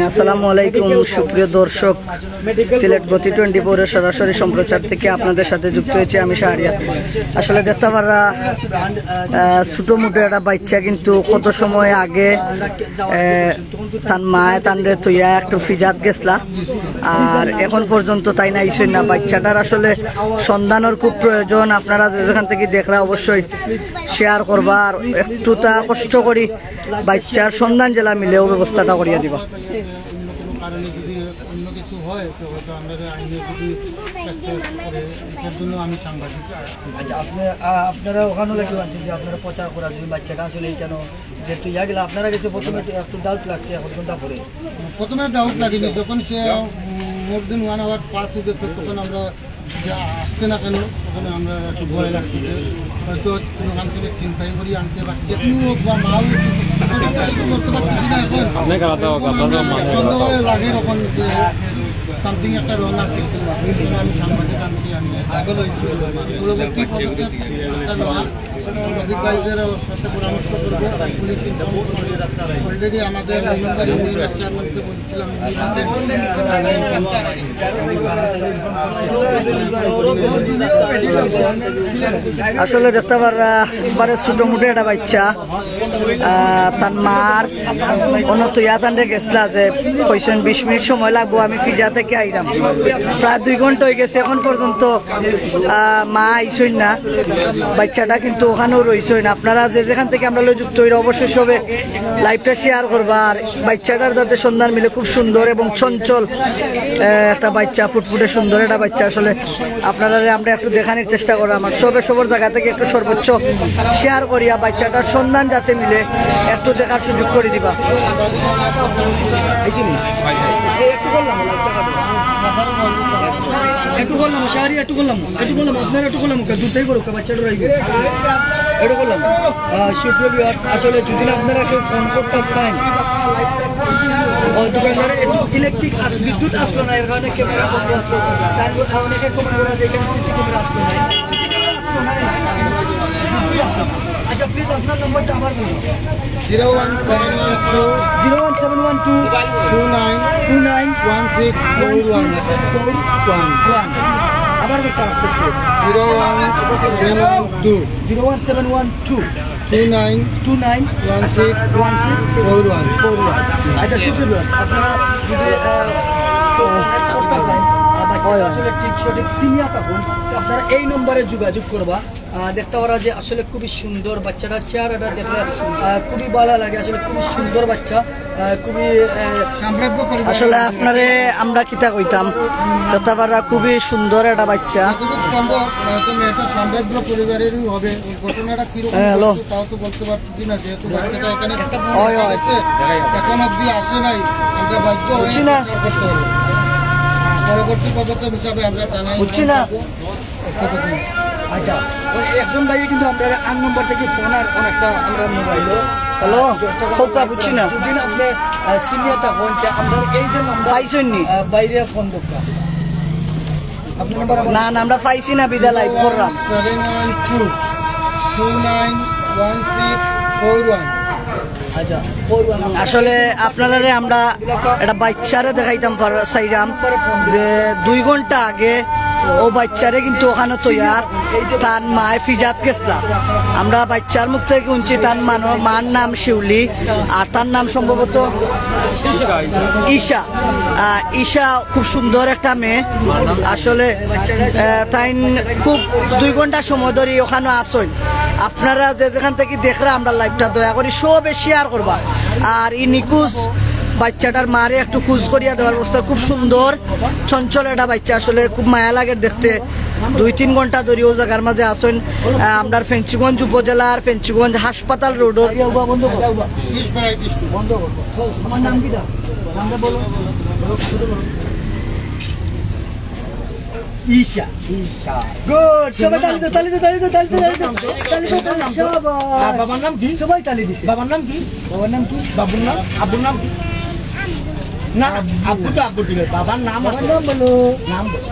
আসসালামু আলাইকুম সুপ্রিয় দর্শক, সিলেট গতি 24 এর সরাসরি সম্প্রচার থেকে আপনাদের সাথে যুক্ত হয়েছে আমি শাহরিয়ার। আসলে দেখতে পারা ছোট মোটো একটা বাচ্চা কিন্তু কত সময় আগে তার মায়ে তানরে তুইয়া একটু ফিজাত গেছলা, আর এখন পর্যন্ত তাই না ইসই না। বাচ্চাটার আসলে সন্ধানের খুব প্রয়োজন। আপনারা যেখান থেকে দেখরা অবশ্যই শেয়ার করবা, আর একটু তা কষ্ট করি বাচ্চার সন্ধান জেলা মিলেও ব্যবস্থাটা করিয়া দিবা। কারণে যদি অন্য কিছু হয় তো হয়তো আমরা আইনে যদি এটার জন্য আমি সাংবাদিক। আচ্ছা, আপনারা ওখানে লাগে যে আপনারা প্রচার করা যদি বাচ্চাটা আসলে কেন যে তুই গেলে আপনারা গেছে প্রথমে একটু ডাউট লাগছে, এখন ঘন্টা পরে প্রথমে ডাউট লাগেনি, যখন সে মোর দিন 1 আওয়ার পাস হয়ে গেছে তখন আমরা যে আসছে না কেন তখন আমরা একটু ভয় লাগছে যে হয়তো কোনোখান থেকে চিন্তাই করি আনছে বা যেটুকু হোক বা মাও বলতে পারতেছি না। এখন সন্দেহ লাগে তখন যে সামথিং একটা রং আছে, এই জন্য আমি সাংবাদিক আনছি। আমি পরবর্তী পদক্ষেপ একটা নেওয়া সাংবাদিক ভাইদের সাথে পরামর্শ করবো। পুলিশ অলরেডি আমাদের মেম্বার ইউনিয়নের চেয়ারম্যানকে বলছিলাম আসলে দেখতে পারা একবারে ছোট মোটো একটা বাচ্চা তার মার অন্য তুইয়া তান্ডে গেছিলা যে কইছেন 20 মিনিট সময় লাগবো, আমি ফিজা থেকে আইলাম। প্রায় 2 ঘন্টা হয়ে গেছে, এখন পর্যন্ত মা আইসই না, বাচ্চাটা কিন্তু ওখানেও রইসই না। আপনারা যে যেখান থেকে আমরা যুক্ত হই অবশ্যই সবে লাইভটা শেয়ার করবা, আর বাচ্চাটার যাতে সন্ধান মিলে। খুব সুন্দর এবং চঞ্চল একটা বাচ্চা, ফুটফুটে সুন্দর একটা বাচ্চা। আসলে আপনারা আমরা একটু দেখানোর চেষ্টা করো, আমার সবার জায়গা থেকে একটু সর্বোচ্চ শেয়ার করিয়া বাচ্চাটার সন্ধান যাতে মিলে একটু দেখার সুযোগ করে দিবা। একটু করলাম শাহরি, একটু করলাম আপনারা একটু করলাম দুটাই করুক বাচ্চাটা রইবে একটু করলাম। সুপ্রিয় ভিউয়ার্স, আসলে যদি আপনারা কেউ ফোন করতে চান, দোকানদারে একটু ইলেকট্রিক বিদ্যুৎ আসলো না, এর কারণে ক্যামেরা অনেকে কমেন্ট করে দেখেন সিসি ক্যামেরা আসলো না। আচ্ছা প্লিজ আপনার নম্বরটা আমার বলুন। 01712 29 1641 আবার একটা আসতে 01712 29 1641। আচ্ছা সুপ্রিয় আপনারা যদি আসলে ঠিক সঠিক সিনিয়র থাকুন, আপনারা এই নম্বরে যোগাযোগ করবা। দেখতে পারা যে আসলে খুবই সুন্দর বাচ্চাটা, চেহারাটা দেখলে খুবই ভালো লাগে। আসলে খুবই সুন্দর বাচ্চা, খুবই আসলে আপনারে আমরা কিতা কইতাম, দেখতে পারা খুবই সুন্দর একটা বাচ্চা। সম্ভাব্য পরিবারেরই হবে। ঘটনাটা কিরকম তাও তো বলতে পারছি না, যেহেতু বাচ্চাটা এখানে এখন অব্দি আসে নাই, আমরা বাধ্য হচ্ছি না। পরবর্তী পদক্ষেপ হিসাবে আমরা বুঝছি না। আচ্ছা, একজন ভাই কিন্তু আমরা 8 নম্বর থেকে ফোন আর অনেকটা আমরা মোবাইলও হ্যালো বুঝছি না। যদি আপনি সিনিয়র থাকুন, আমরা এই যে নাম্বার পাইছেন নি বাইরে ফোন দরকার আপনার নাম্বার না আমরা পাইছি না, বিদা লাইভ করলাম। 712 291641। আচ্ছা আসলে আপনারা আমরা একটা বাচ্চারে দেখাইতাম চাইলাম যে 2 ঘন্টা আগে ও বাচ্চারে কিন্তু ওখানে তৈয়া তার মায় ফিজাত গেছলা। আমরা বাচ্চার মুখ থেকে শুনছি তার মার নাম শিউলি, আর তার নাম সম্ভবত ঈশা। ঈশা খুব সুন্দর একটা মেয়ে। আসলে তাই খুব 2 ঘন্টা সময় ধরে ওখানে আসেন। আপনারা যে যেখান থেকে দেখরা আমরা লাইভটা দয়া করি সবে শেয়ার করবা, আর ই নিকুজ বাচ্চাটার মারে একটু খুঁজ করিয়া দেওয়ার অবস্থা। খুব সুন্দর চঞ্চল একটা বাচ্চা, আসলে খুব মায়া লাগে দেখতে। 2-3 ঘন্টা ধরে ও জায়গার মাঝে আসেন। আমরা ফেঞ্চিগঞ্জ উপজেলার ফেঞ্চিগঞ্জ হাসপাতাল রোডের আমার নাম কি নামটা বলুন। ঈশা গুড, সবাই তালি দে। বাবার নাম কি? সবাই তালি দিছে। বাবার নাম কি? বাবুর নাম? আব্বুর নাম কি? না আব্বু তো আব্বু দিলে, বাবার নাম বলো। নাম বলো।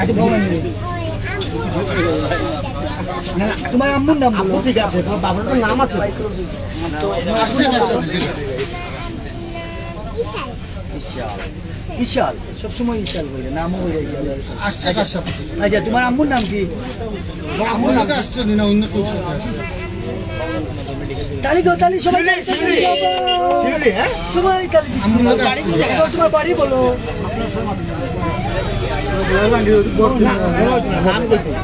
আচ্ছা তোমার আম্মুর নাম বলো। ঠিক আছে, তোমার বাবার তো নাম আছে। আসছে ইশাল, সবসময় ইশাল বলে, নামও বলে ইশাল। আসছে কার সাথে? আচ্ছা, তোমার আম্মুর নাম কি? আমার লোকে আসছে না, অন্য কেউ সাথে আসছে। তালি দাও, তালি, সবাই তালি দাও, সবাই তালি দিচ্ছে। আমার লোকে আসছে। তোমার বাড়ি বলো।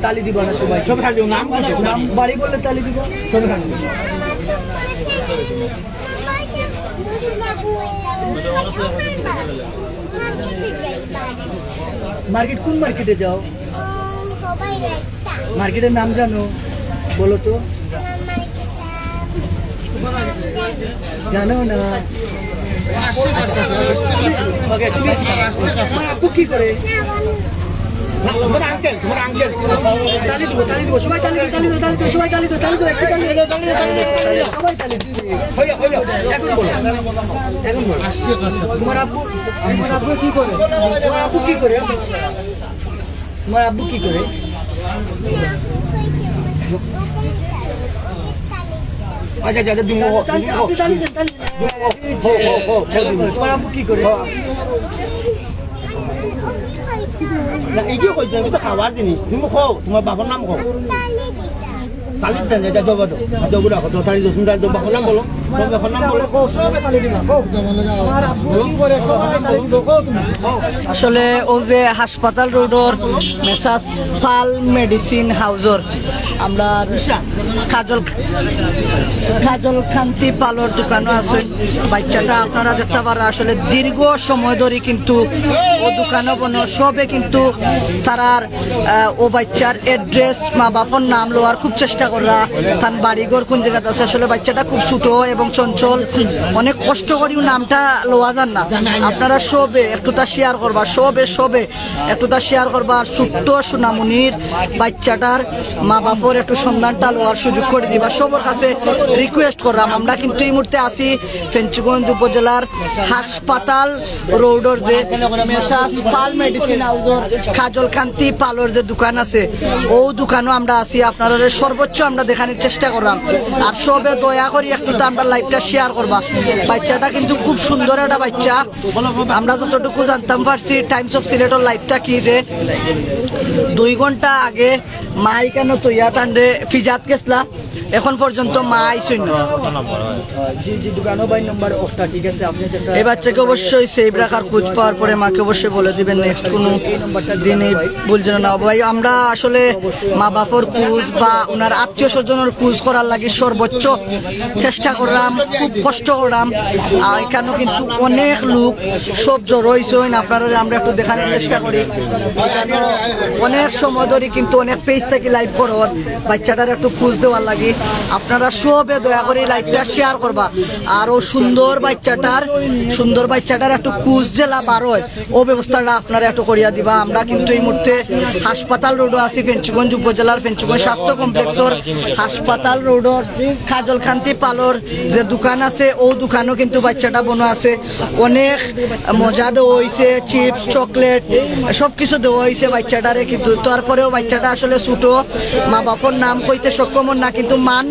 তালি দিবা না সবাই? সব খালি নাম নাম বাড়ি বললে তালি দিবা। সব খালি মার্কেট, কোন মার্কেটে যাও? মার্কেটের নাম জানো? বলো তো। জানো না? আসছে কার সাথে? ওকে, তুমি তোমার আব্বু কি করে? তোমার আঙ্কেল, তোমার আঙ্কেল। তালি দিব, তালি দিব, সবাই তালি দাও, তালি দাও, তালি দাও, সবাই তালি দাও, তালি দাও, একটু তালি দাও, তালি দাও, তালি দাও, তালি দাও, সবাই তালি দিচ্ছে। এখন বলো, এখন বলো। আসছে কার সাথে? তোমার আব্বু কি করে? তোমার আব্বু কি করে? তোমার আব্বু কি করে? আচ্ছা আচ্ছা, তুমি আপনি তালি দেন, তালি দেন। তোমার আব্বু কি করে? না, এইগুলো কইছো, আমি তো খাবার জিনিস। তুমি খাও, তোমার বাবার নাম খাও। তালি দেন, এটা দেবো তো। দেবো রাখো, তো তালি তুমি তালি বাবার নাম বলো। তোমার বাবার নাম বলো। সবাই তালি দিবা। তোমার আব্বু কি করে? সবাই তালি দিবা। আসলে ও যে হাসপাতাল রোডর মেসাজ পাল মেডিসিন হাউজর আমরা কাজল কান্তি পালর দোকানও আছে। বাচ্চাটা আপনারা দেখতে পারেন আসলে দীর্ঘ সময় ধরে কিন্তু ও দোকানও বনো সবে কিন্তু তারার ও বাচ্চার এড্রেস মা বাপর নাম লওয়ার খুব চেষ্টা করা, তার বাড়িঘর কোন জায়গাতে আছে। আসলে বাচ্চাটা খুব ছোট এবং চঞ্চল, অনেক কষ্ট করেও নামটা লওয়া যান না। আপনারা সবে একটু তা শেয়ার করবা, সবে একটু তা শেয়ার করবা। ছোট্ট সোনামণির বাচ্চাটার মা বাপর একটু সন্ধানটা লওয়ার সুযোগ করে দিবা, সবার কাছে রিকোয়েস্ট করলাম। আমরা কিন্তু এই মুহূর্তে আছি ফেঞ্চুগঞ্জ উপজেলার হাসপাতাল রোডর যে মেসাজ পাল মেডিসিন হাউজর কাজল কান্তি পালর যে দোকান আছে, ও দোকানও আমরা আছি। আপনারা সর্বোচ্চ আমরা দেখানোর চেষ্টা করলাম। আর সবে দয়া করি একটু তো আমরা লাইভটা শেয়ার করবা। বাচ্চাটা কিন্তু খুব সুন্দর একটা বাচ্চা। আমরা যতটুকু জানতাম পারছি টাইমস অফ সিলেটের লাইভটা কি যে 2 ঘন্টা আগে মা এখানে তৈয়া তান্ডে ফিজাত গেছলা, এখন পর্যন্ত মা আইসই না। জি দোকানও বাই নম্বর ওটা ঠিক আছে। আপনি যেটা এই বাচ্চাকে অবশ্যই সেভ রাখার খোঁজ পাওয়ার পরে মাকে অবশ্যই বলে দিবেন নেক্সট কোনো দিনে বলছেন না ভাই। আমরা আসলে মা বাপর খোঁজ বা ওনার আত্মীয় স্বজনের খোঁজ করার লাগে সর্বোচ্চ চেষ্টা করলাম, খুব কষ্ট করলাম। আর এখানে কিন্তু অনেক লোক সব জড়ো হয়েছেন। আপনারা আমরা একটু দেখানোর চেষ্টা করি। অনেক সময় ধরে কিন্তু অনেক পেজ থেকে লাইভ করার বাচ্চাটার একটু খোঁজ দেওয়ার লাগে। আপনারা সবে দয়া করে লাইভটা শেয়ার করবা। আর ও সুন্দর বাচ্চাটার একটু খোঁজ জেলা বার হয় ও ব্যবস্থাটা আপনারা একটু করিয়া দিবা। আমরা কিন্তু এই মুহূর্তে হাসপাতাল রোডও আছি, ফেঞ্চুগঞ্জ উপজেলার ফেঞ্চুগঞ্জ স্বাস্থ্য কমপ্লেক্সর হাসপাতাল রোডর কাজল কান্তি পালর যে দোকান আছে, ও দোকানও কিন্তু বাচ্চাটা বনো আছে। অনেক মজা দেওয়া হয়েছে, চিপস চকলেট সবকিছু দেওয়া হয়েছে বাচ্চাটারে। কিন্তু তারপরেও বাচ্চাটা আসলে ছোট, মা বাপর নাম কইতে সক্ষম না, কিন্তু মার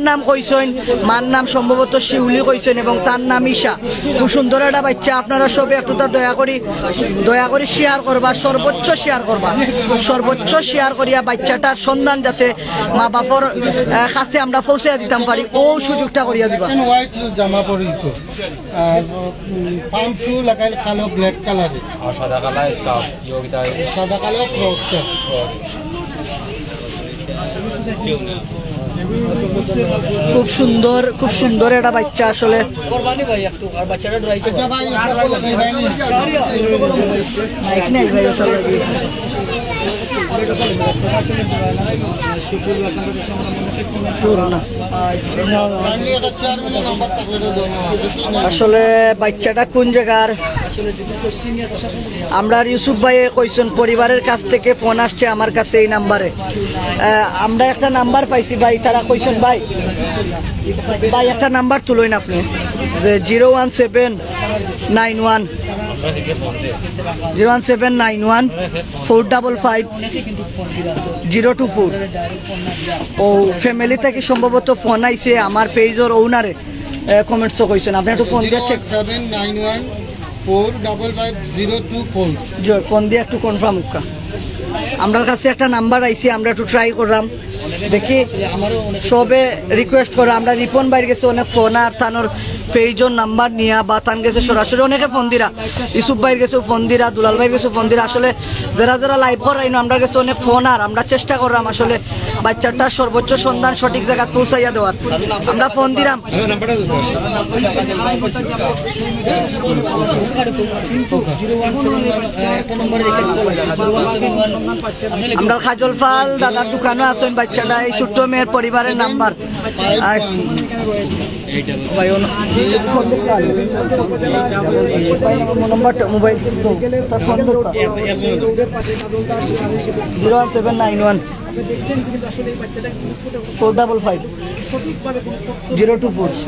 নাম কইছেন। মার নাম সম্ভবত শিউলি কইছেন এবং তার নাম ঈশা। খুব সুন্দর একটা বাচ্চা। আপনারা সবে একটু তা দয়া করি শেয়ার করবা, সর্বোচ্চ শেয়ার করিয়া বাচ্চাটার সন্ধান যাতে মা বাপর কাছে আমরা পৌঁছে দিতাম পারি, ও সুযোগটা করিয়া দিবা। হোয়াইট জামা পরিত আর পাম্প শু লাগাই কালো ব্ল্যাক কালারে আর সাদা কালার স্কার্ফ যোগিতা সাদা কালো ফ্রকটা। খুব সুন্দর একটা বাচ্চা আসলে। কোরবানি ভাই একটু আর বাচ্চাটা ড্রাই আচ্ছা ভাই, লাগাই ভাইনি মাইক নাই ভাই আসলে। কাইন্ডলি এটা 4 মিনিট নাম্বার থাকলে দাও। আসলে বাচ্চাটা কোন জায়গার আমরা ইউসুফ ভাই কইছেন পরিবারের কাছ থেকে ফোন আসছে আমার কাছে এই নাম্বারে। আমরা একটা নাম্বার পাইছি ভাই, তারা কইছেন ভাই একটা নাম্বার তুলুন আপনি যে 017 91 01791 455 024 ও ফ্যামিলি থেকে সম্ভবত ফোন আইছে আমার পেজের ওনারে কমেন্টসও কইছেন আপনি একটু ফোন দিয়ে চেক 791 455 024 জয় ফোন দিয়ে একটু কনফার্ম উকা আমার কাছে একটা নাম্বার আইছে আমরা একটু ট্রাই করলাম দেখি সবে রিকোয়েস্ট করে আমরা রিপন বাইর গেছে অনেক ফোন আর তানোর পেজের নাম্বার নিয়া বা তান গেছে সরাসরি অনেকে ফোন দিরা ইসুফ বাইর গেছে ফোন দিরা দুলাল বাইর গেছে ফোন দিরা আসলে যারা যারা লাইভ করাইনো আমরা গেছে অনেক ফোন আর আমরা চেষ্টা করলাম আসলে বাচ্চাটা সর্বোচ্চ সন্ধান সঠিক জায়গায় পৌঁছাইয়া দেওয়ার আমরা ফোন দিলাম আমরা খাজল ফাল দাদার দোকানে আছেন বাচ্চাটা এই ছোট্ট মেয়ের পরিবারের নাম্বার মোবাইল 01791 455 024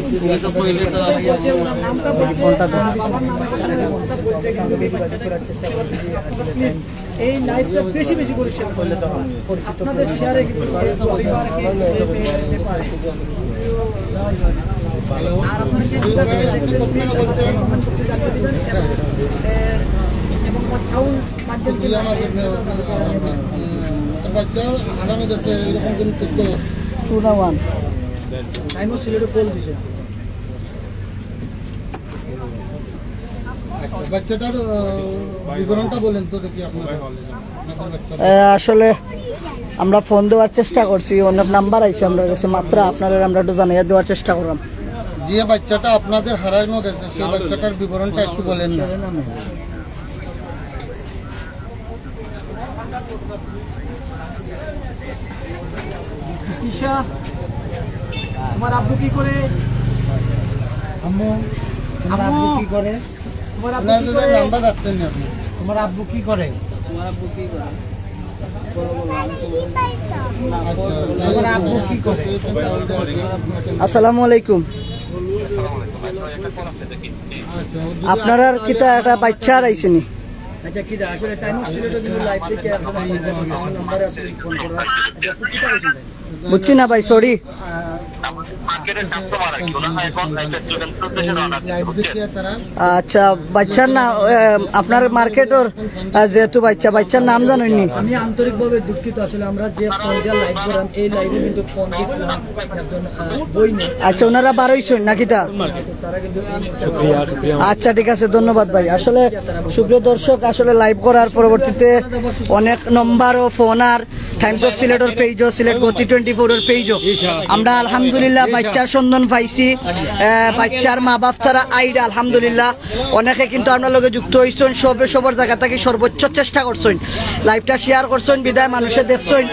এই লাইভটা বেশি বেশি করে শেয়ার করলে তো আপনাদের শেয়ারে কিন্তু বাচ্চা আগামী দেশে এরকম কোন তথ্য চুনাওয়ান টাইমও সিলেটে বল দিছে বাচ্চাটার বিবরণটা বলেন তো দেখি আপনারা আসলে আমরা ফোন দেওয়ার চেষ্টা করছি অনেক নাম্বার আইছে আমরা কাছে মাত্র আপনারা আমরা একটু জানিয়ে দেওয়ার চেষ্টা করলাম যে বাচ্চাটা আপনাদের হারানো গেছে সেই বাচ্চাটার বিবরণটা একটু বলেন না ঈশা তোমার আব্বু কি করে আম্মু তোমার আব্বু কি করে তোমার আব্বু কি করে নাম্বার রাখছেন না আপনি তোমার আব্বু কি করে তোমার আব্বু কি করে আচ্ছা তোমার আব্বু কি করে আসসালামু আলাইকুম আপনারা কিতা একটা বাচ্চা আইছেনি আচ্ছা কি আসলে টাইম ছিল তো কিন্তু লাইভ থেকে আপনারা নাম্বারে ফোন করা আচ্ছা কি করেছেন বুঝছি না ভাই সরি আচ্ছা বাচ্চার না আপনার মার্কেটের যেহেতু বাচ্চার নাম জানেননি আমি আন্তরিকভাবে দুঃখিত আসলে আমরা যে ফোন দিয়ে লাইভ করাম এই লাইভে কিন্তু ফোন দিয়েছিলাম একজন বই নেই আচ্ছা ওনারা বারোইছেন নাকি তা তারা কিন্তু আচ্ছা ঠিক আছে ধন্যবাদ ভাই আসলে সুপ্রিয় দর্শক আসলে লাইভ করার পরবর্তীতে অনেক নম্বর ও ফোন আর টাইমস অফ সিলেটের পেজও সিলেট গতি 24 এর পেজও আমরা আলহামদুলিল্লাহ বাচ্চার সন্ধান পাইছি বাচ্চার মা বাপ তারা আইডা আলহামদুলিল্লাহ অনেকে কিন্তু আপনার লগে যুক্ত হইছেন সবার জায়গা থেকে সর্বোচ্চ চেষ্টা করছেন লাইভটা শেয়ার করছেন বিদায় মানুষে দেখছেন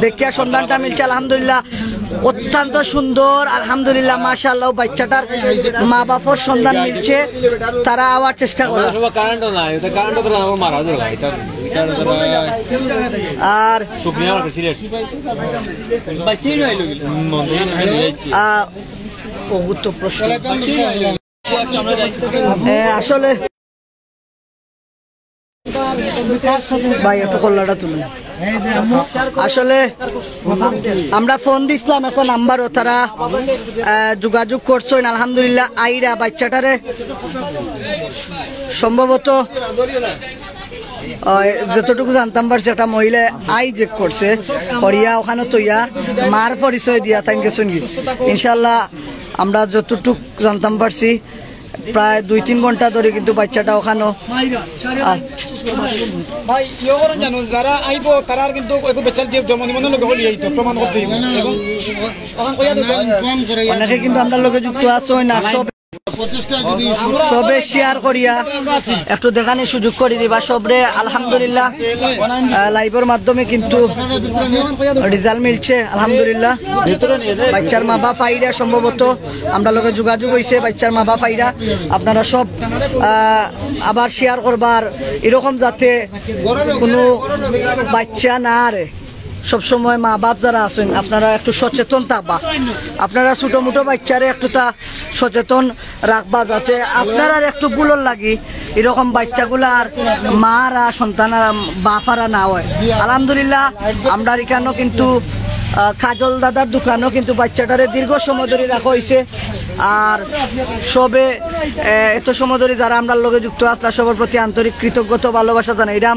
দেখিয়া সন্ধানটা মিলছে আলহামদুলিল্লাহ অত্যন্ত সুন্দর আলহামদুলিল্লাহ মাশাআল্লাহ বাচ্চাটার মা বাপের সন্ধান মিলছে তারা আওয়ার চেষ্টা করে আর প্রশ্ন আসলে ভাই একটু কল্লাটা তুলুন আসলে আমরা ফোন দিছিলাম একটা নাম্বারও তারা যোগাযোগ করছেন আলহামদুলিল্লাহ আইরা বাচ্চাটারে সম্ভবত যতটুকু জানতাম পারছি একটা মহিলা আই চেক করছে হরিয়া ওখানে তৈয়া মার পরিচয় দিয়া তাই গেছেন কি ইনশাল্লাহ আমরা যতটুকু জানতাম পারছি প্রায় 2-3 ঘন্টা ধরে কিন্তু বাচ্চাটা ওখানে ভাই জানো যারা আইব তারা কিন্তু বাচ্চার যে জন্ম নিবন্ধন প্রমাণ করতে অনেকে কিন্তু আমরা লোকে যুক্ত আছে না সবে শেয়ার করিয়া একটু দেখানোর সুযোগ করে দিবা সবরে আলহামদুলিল্লাহ লাইভের মাধ্যমে কিন্তু রেজাল্ট মিলছে আলহামদুলিল্লাহ বাচ্চার মা বাপ আইরা সম্ভবত আমরা লোকে যোগাযোগ হয়েছে বাচ্চার মা বাপ আইরা আপনারা সব আবার শেয়ার করবার এরকম যাতে কোনো বাচ্চা না আরে সবসময় মা বাপ যারা আছেন আপনারা একটু সচেতন থাকবা, আপনারা ছোটো মোটো বাচ্চারে একটু তা সচেতন রাখবা, যাতে আপনারা একটু ভুলর লাগি এরকম বাচ্চাগুলার মারা সন্তানরা বাপারা না হয়। আলহামদুলিল্লাহ আমরা এখানেও কিন্তু কাজল দাদার দোকানও কিন্তু বাচ্চাটারে দীর্ঘ সময় ধরে রাখা হয়েছে। আর সবে এত সময় ধরে যারা আমরা লগে যুক্ত আসলা সবার প্রতি আন্তরিক কৃতজ্ঞতা ভালোবাসা জানাইলাম।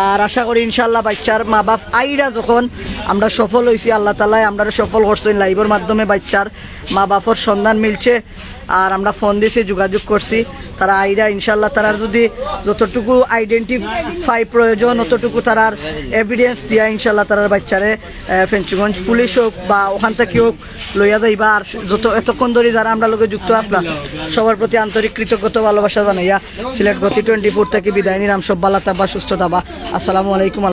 আর আশা করি ইনশাল্লাহ বাচ্চার মা বাপ আইরা যখন আমরা সফল হয়েছি, আল্লাহ তাআলা আমরা সফল করছেন, লাইভের মাধ্যমে বাচ্চার মা বাপর সন্ধান মিলছে। আর আমরা ফোন দিয়েছি, যোগাযোগ করছি, তারা আইরা ইনশাল্লাহ তারার যদি যতটুকু আইডেন্টিফাই প্রয়োজন অতটুকু তারার এভিডেন্স দিয়া ইনশাল্লাহ তারার বাচ্চারে ফেঞ্চুগঞ্জ পুলিশ হোক বা ওখান থেকে হোক লইয়া যাইবা। আর যত এতক্ষণ ধরে যারা আমরা লোকে যুক্ত আসলাম সবার প্রতি আন্তরিক কৃতজ্ঞতা ভালোবাসা জানাইয়া সিলেট গতি 24 থেকে বিদায় নিলাম। সব ভালো থাকবা, সুস্থ থাকবা। আসসালামু আলাইকুম।